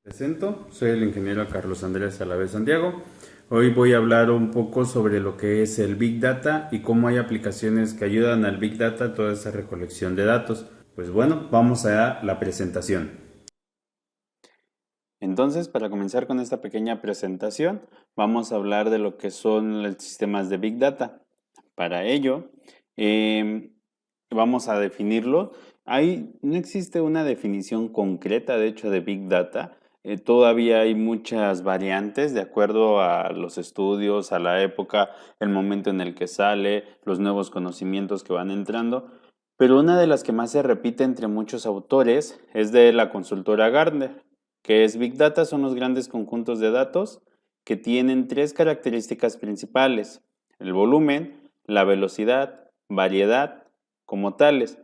Presento, soy el ingeniero Carlos Andrés Alavés Santiago. Hoy voy a hablar un poco sobre lo que es el Big Data y cómo hay aplicaciones que ayudan al Big Data, toda esa recolección de datos. Pues bueno, vamos a la presentación. Entonces, para comenzar con esta pequeña presentación, vamos a hablar de lo que son los sistemas de Big Data. Para ello, em, vamos a definirlo. No existe una definición concreta, de hecho, de Big Data. Todavía hay muchas variantes de acuerdo a los estudios, a la época, el momento en el que sale, los nuevos conocimientos que van entrando. Pero una de las que más se repite entre muchos autores es de la consultora Gartner, que es Big Data son los grandes conjuntos de datos que tienen tres características principales: el volumen, la velocidad, variedad, como tales.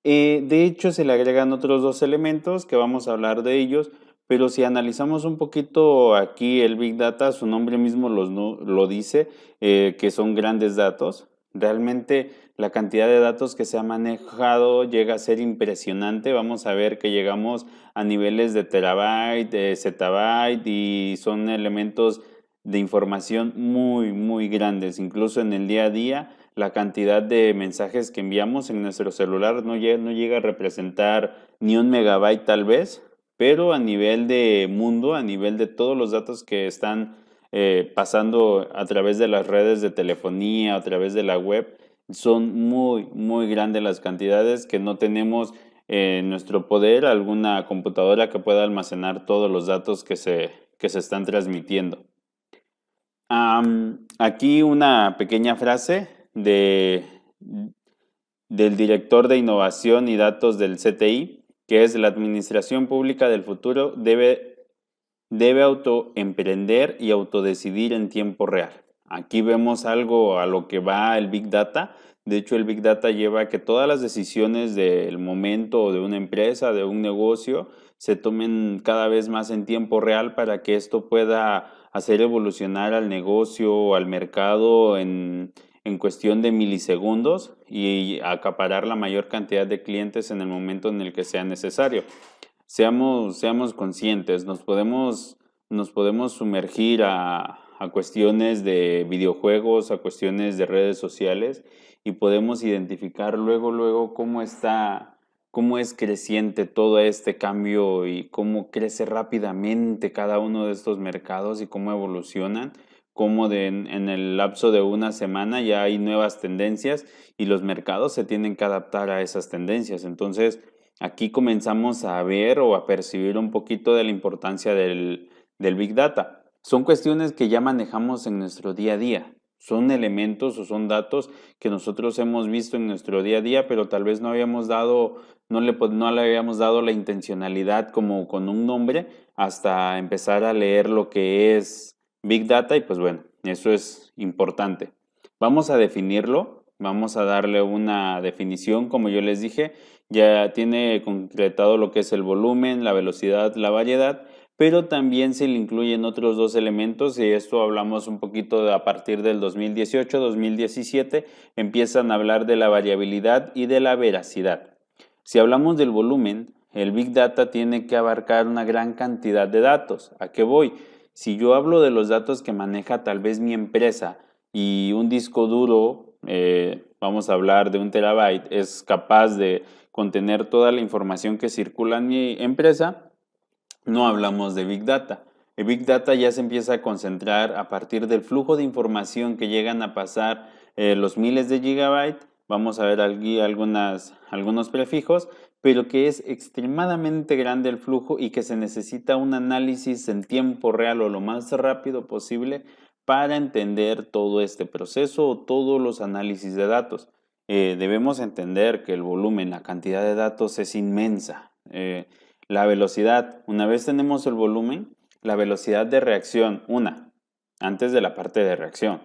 De hecho, se le agregan otros dos elementos que vamos a hablar de ellos, pero si analizamos un poquito aquí el Big Data, su nombre mismo lo dice, que son grandes datos. Realmente la cantidad de datos que se ha manejado llega a ser impresionante. Vamos a ver que llegamos a niveles de terabyte, de zettabyte y son elementos de información muy, muy grandes. Incluso en el día a día, la cantidad de mensajes que enviamos en nuestro celular no llega a representar ni un megabyte tal vez, pero a nivel de mundo, a nivel de todos los datos que están pasando a través de las redes de telefonía, a través de la web, son muy, muy grandes las cantidades que no tenemos en nuestro poder alguna computadora que pueda almacenar todos los datos que se están transmitiendo. Aquí una pequeña frase del director de innovación y datos del CTI, que es: la administración pública del futuro debe autoemprender y autodecidir en tiempo real. Aquí vemos algo a lo que va el Big Data. De hecho, el Big Data lleva a que todas las decisiones del momento de una empresa, de un negocio, se tomen cada vez más en tiempo real para que esto pueda hacer evolucionar al negocio o al mercado en cuestión de milisegundos y acaparar la mayor cantidad de clientes en el momento en el que sea necesario. Seamos conscientes, nos podemos sumergir a cuestiones de videojuegos, a cuestiones de redes sociales y podemos identificar luego cómo es creciente todo este cambio y cómo crece rápidamente cada uno de estos mercados y cómo evolucionan, en el lapso de una semana ya hay nuevas tendencias y los mercados se tienen que adaptar a esas tendencias. Entonces, aquí comenzamos a ver o a percibir un poquito de la importancia del Big Data. Son cuestiones que ya manejamos en nuestro día a día. Son elementos o son datos que nosotros hemos visto en nuestro día a día, pero tal vez no le habíamos dado la intencionalidad como con un nombre hasta empezar a leer lo que es Big Data y pues bueno, eso es importante. Vamos a definirlo, vamos a darle una definición, como yo les dije, ya tiene concretado lo que es el volumen, la velocidad, la variedad, pero también se le incluyen otros dos elementos y esto hablamos un poquito a partir del 2018-2017, empiezan a hablar de la variabilidad y de la veracidad. Si hablamos del volumen, el Big Data tiene que abarcar una gran cantidad de datos. ¿A qué voy? Si yo hablo de los datos que maneja tal vez mi empresa y un disco duro, vamos a hablar de 1 terabyte, es capaz de contener toda la información que circula en mi empresa, no hablamos de Big Data. El Big Data ya se empieza a concentrar a partir del flujo de información que llegan a pasar los miles de gigabytes. Vamos a ver aquí algunos prefijos, pero que es extremadamente grande el flujo y que se necesita un análisis en tiempo real o lo más rápido posible para entender todo este proceso o todos los análisis de datos. Debemos entender que el volumen, la cantidad de datos es inmensa. La velocidad, una vez tenemos el volumen, la velocidad de reacción, antes de la parte de reacción,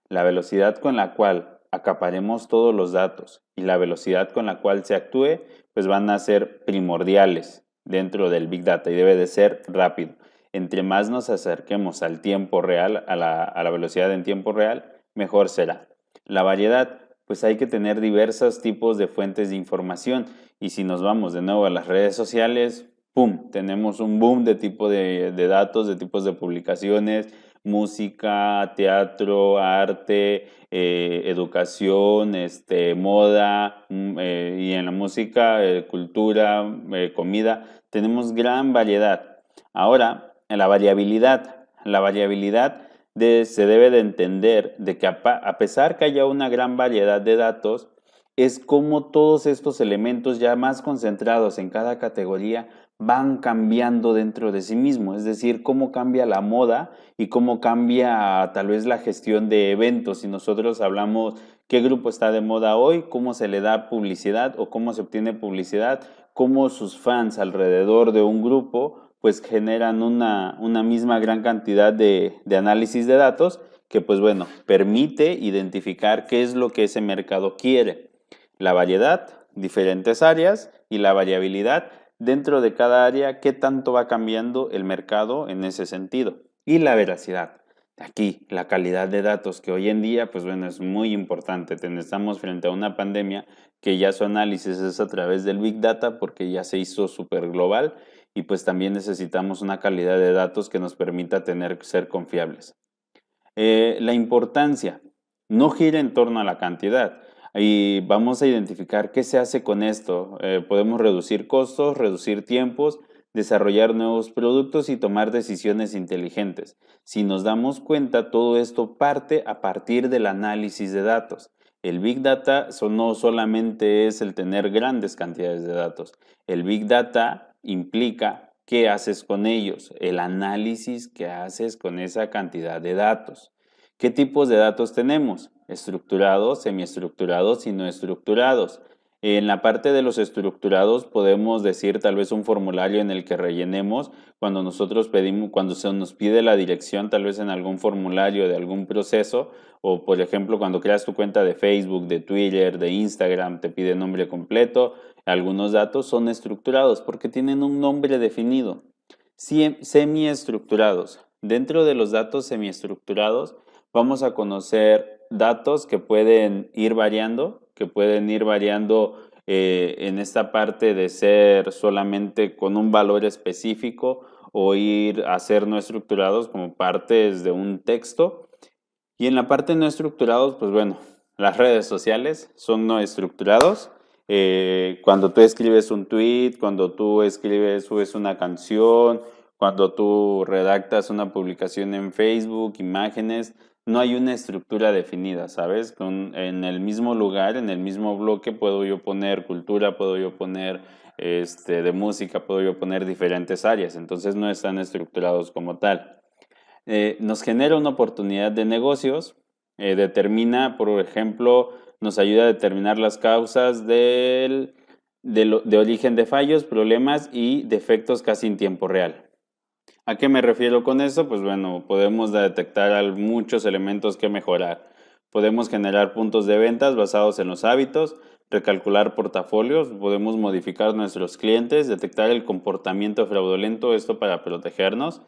la velocidad con la cual acaparemos todos los datos y la velocidad con la cual se actúe, pues van a ser primordiales dentro del Big Data y debe de ser rápido. Entre más nos acerquemos al tiempo real, a la velocidad en tiempo real, mejor será. La variedad, pues hay que tener diversos tipos de fuentes de información y si nos vamos de nuevo a las redes sociales, ¡pum! Tenemos un boom de tipo de datos, de tipos de publicaciones, música, teatro, arte, educación, moda, y en la música, cultura, comida, tenemos gran variedad. Ahora, en la variabilidad se debe de entender de que a pesar que haya una gran variedad de datos, es como todos estos elementos ya más concentrados en cada categoría van cambiando dentro de sí mismo, es decir, cómo cambia la moda y cómo cambia tal vez la gestión de eventos. Si nosotros hablamos qué grupo está de moda hoy, cómo se le da publicidad o cómo se obtiene publicidad, cómo sus fans alrededor de un grupo pues generan una misma gran cantidad de análisis de datos que pues bueno, permite identificar qué es lo que ese mercado quiere. La variedad, diferentes áreas y la variabilidad dentro de cada área, qué tanto va cambiando el mercado en ese sentido. Y la veracidad. Aquí, la calidad de datos, que hoy en día, pues bueno, es muy importante. Estamos frente a una pandemia que ya su análisis es a través del Big Data porque ya se hizo súper global y pues también necesitamos una calidad de datos que nos permita ser confiables. La importancia no gira en torno a la cantidad. Y vamos a identificar qué se hace con esto. Podemos reducir costos, reducir tiempos, desarrollar nuevos productos y tomar decisiones inteligentes. Si nos damos cuenta, todo esto parte a partir del análisis de datos. El Big Data no solamente es el tener grandes cantidades de datos. El Big Data implica qué haces con ellos, el análisis que haces con esa cantidad de datos. ¿Qué tipos de datos tenemos? Estructurados, semiestructurados y no estructurados. En la parte de los estructurados podemos decir tal vez un formulario en el que rellenemos cuando nosotros pedimos, cuando se nos pide la dirección tal vez en algún formulario de algún proceso o por ejemplo cuando creas tu cuenta de Facebook, de Twitter, de Instagram, te pide nombre completo, algunos datos son estructurados porque tienen un nombre definido. Semiestructurados. Dentro de los datos semiestructurados vamos a conocer datos que pueden ir variando, en esta parte de ser solamente con un valor específico o ir a ser no estructurados como partes de un texto. Y en la parte no estructurados, pues bueno, las redes sociales son no estructurados. Cuando tú escribes un tweet, cuando tú subes una canción, cuando tú redactas una publicación en Facebook, imágenes, no hay una estructura definida, ¿sabes? En el mismo lugar, en el mismo bloque, puedo yo poner cultura, puedo yo poner de música, puedo yo poner diferentes áreas, entonces no están estructurados como tal. Nos genera una oportunidad de negocios, determina, por ejemplo, nos ayuda a determinar las causas de origen de fallos, problemas y defectos casi en tiempo real. ¿A qué me refiero con eso? Pues bueno, podemos detectar muchos elementos que mejorar. Podemos generar puntos de ventas basados en los hábitos, recalcular portafolios, podemos modificar nuestros clientes, detectar el comportamiento fraudulento, esto para protegernos.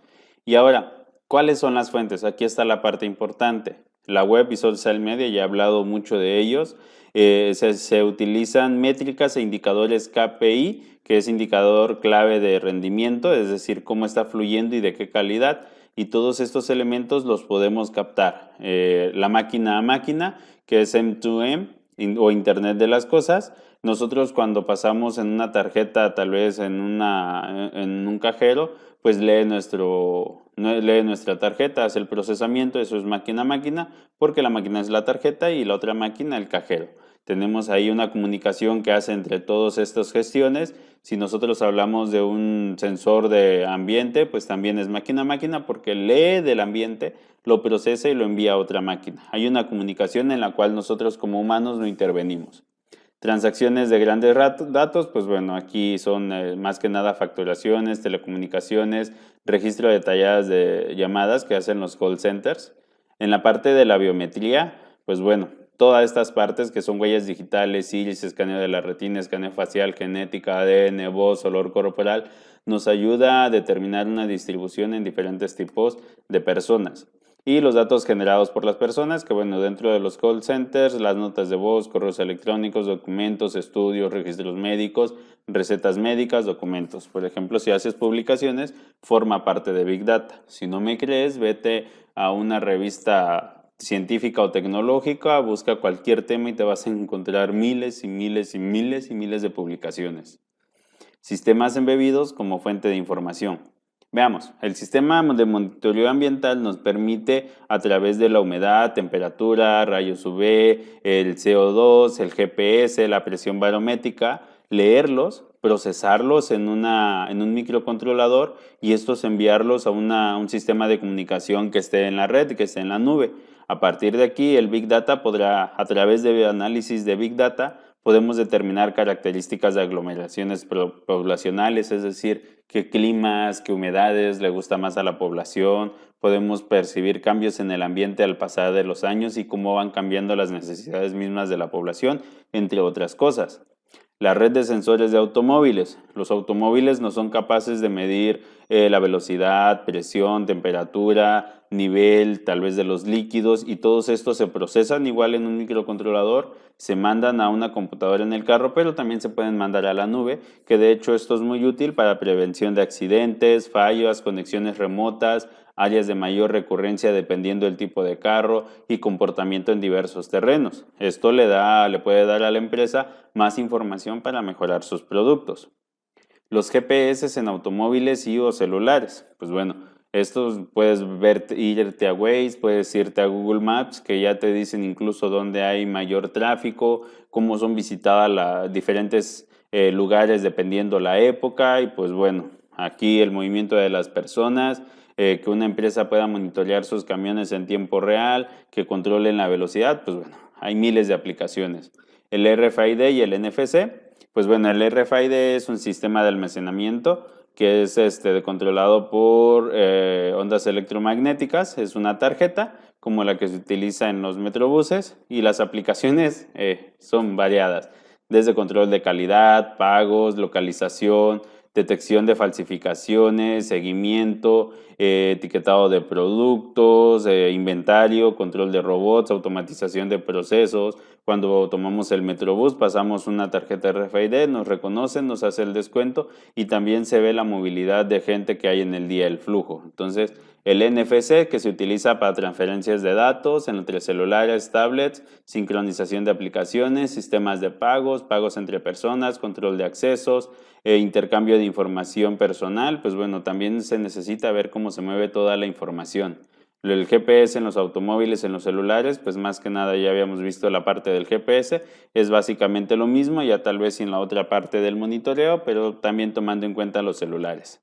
Y ahora, ¿cuáles son las fuentes? Aquí está la parte importante. La web y social media, ya he hablado mucho de ellos. Se utilizan métricas e indicadores KPI, que es indicador clave de rendimiento, es decir, cómo está fluyendo y de qué calidad. Y todos estos elementos los podemos captar. La máquina a máquina, que es M2M o Internet de las Cosas. Nosotros cuando pasamos en una tarjeta, tal vez en un cajero, pues lee nuestra tarjeta, hace el procesamiento, eso es máquina a máquina, porque la máquina es la tarjeta y la otra máquina el cajero. Tenemos ahí una comunicación que hace entre todas estas gestiones. Si nosotros hablamos de un sensor de ambiente, pues también es máquina a máquina porque lee del ambiente, lo procesa y lo envía a otra máquina. Hay una comunicación en la cual nosotros como humanos no intervenimos. Transacciones de grandes datos, pues bueno, aquí son más que nada facturaciones, telecomunicaciones, registro detalladas de llamadas que hacen los call centers. En la parte de la biometría, pues bueno, todas estas partes que son huellas digitales, iris, escaneo de la retina, escaneo facial, genética, ADN, voz, olor corporal, nos ayuda a determinar una distribución en diferentes tipos de personas. y los datos generados por las personas, que bueno, dentro de los call centers, las notas de voz, correos electrónicos, documentos, estudios, registros médicos, recetas médicas, documentos. Por ejemplo, si haces publicaciones, forma parte de Big Data. Si no me crees, vete a una revista científica o tecnológica, busca cualquier tema y te vas a encontrar miles y miles y miles y miles de publicaciones. Sistemas embebidos como fuente de información. Veamos, el sistema de monitoreo ambiental nos permite a través de la humedad, temperatura, rayos UV, el CO2, el GPS, la presión barométrica, leerlos, procesarlos en un microcontrolador y estos enviarlos a un sistema de comunicación que esté en la red, que esté en la nube. A partir de aquí, el Big Data podrá, a través de análisis de Big Data, podemos determinar características de aglomeraciones poblacionales, es decir, qué climas, qué humedades le gusta más a la población. Podemos percibir cambios en el ambiente al pasar de los años y cómo van cambiando las necesidades mismas de la población, entre otras cosas. La red de sensores de automóviles. Los automóviles no son capaces de medir la velocidad, presión, temperatura, nivel, tal vez de los líquidos, y todos estos se procesan igual en un microcontrolador, se mandan a una computadora en el carro, pero también se pueden mandar a la nube, que de hecho esto es muy útil para prevención de accidentes, fallas, conexiones remotas, áreas de mayor recurrencia dependiendo del tipo de carro y comportamiento en diversos terrenos. Esto le puede dar a la empresa más información para mejorar sus productos. Los GPS en automóviles y o celulares. Pues bueno, estos puedes irte a Waze, puedes irte a Google Maps, que ya te dicen incluso dónde hay mayor tráfico, cómo son visitadas diferentes lugares dependiendo la época y pues bueno, aquí el movimiento de las personas, que una empresa pueda monitorear sus camiones en tiempo real, que controlen la velocidad, pues bueno, hay miles de aplicaciones. El RFID y el NFC, pues bueno, el RFID es un sistema de almacenamiento que es controlado por ondas electromagnéticas, es una tarjeta como la que se utiliza en los metrobuses y las aplicaciones son variadas, desde control de calidad, pagos, localización, detección de falsificaciones, seguimiento, etiquetado de productos, inventario, control de robots, automatización de procesos. Cuando tomamos el Metrobús pasamos una tarjeta RFID, nos reconocen, nos hace el descuento y también se ve la movilidad de gente que hay en el día, el flujo. Entonces, el NFC, que se utiliza para transferencias de datos entre celulares, tablets, sincronización de aplicaciones, sistemas de pagos, pagos entre personas, control de accesos, intercambio de información personal, pues bueno, también se necesita ver cómo se mueve toda la información. El GPS en los automóviles, en los celulares, pues más que nada ya habíamos visto la parte del GPS, es básicamente lo mismo, ya tal vez en la otra parte del monitoreo, pero también tomando en cuenta los celulares.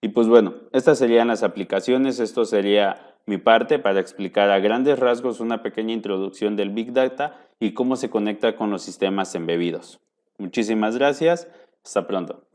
Y pues bueno, estas serían las aplicaciones, esto sería mi parte para explicar a grandes rasgos una pequeña introducción del Big Data y cómo se conecta con los sistemas embebidos. Muchísimas gracias, hasta pronto.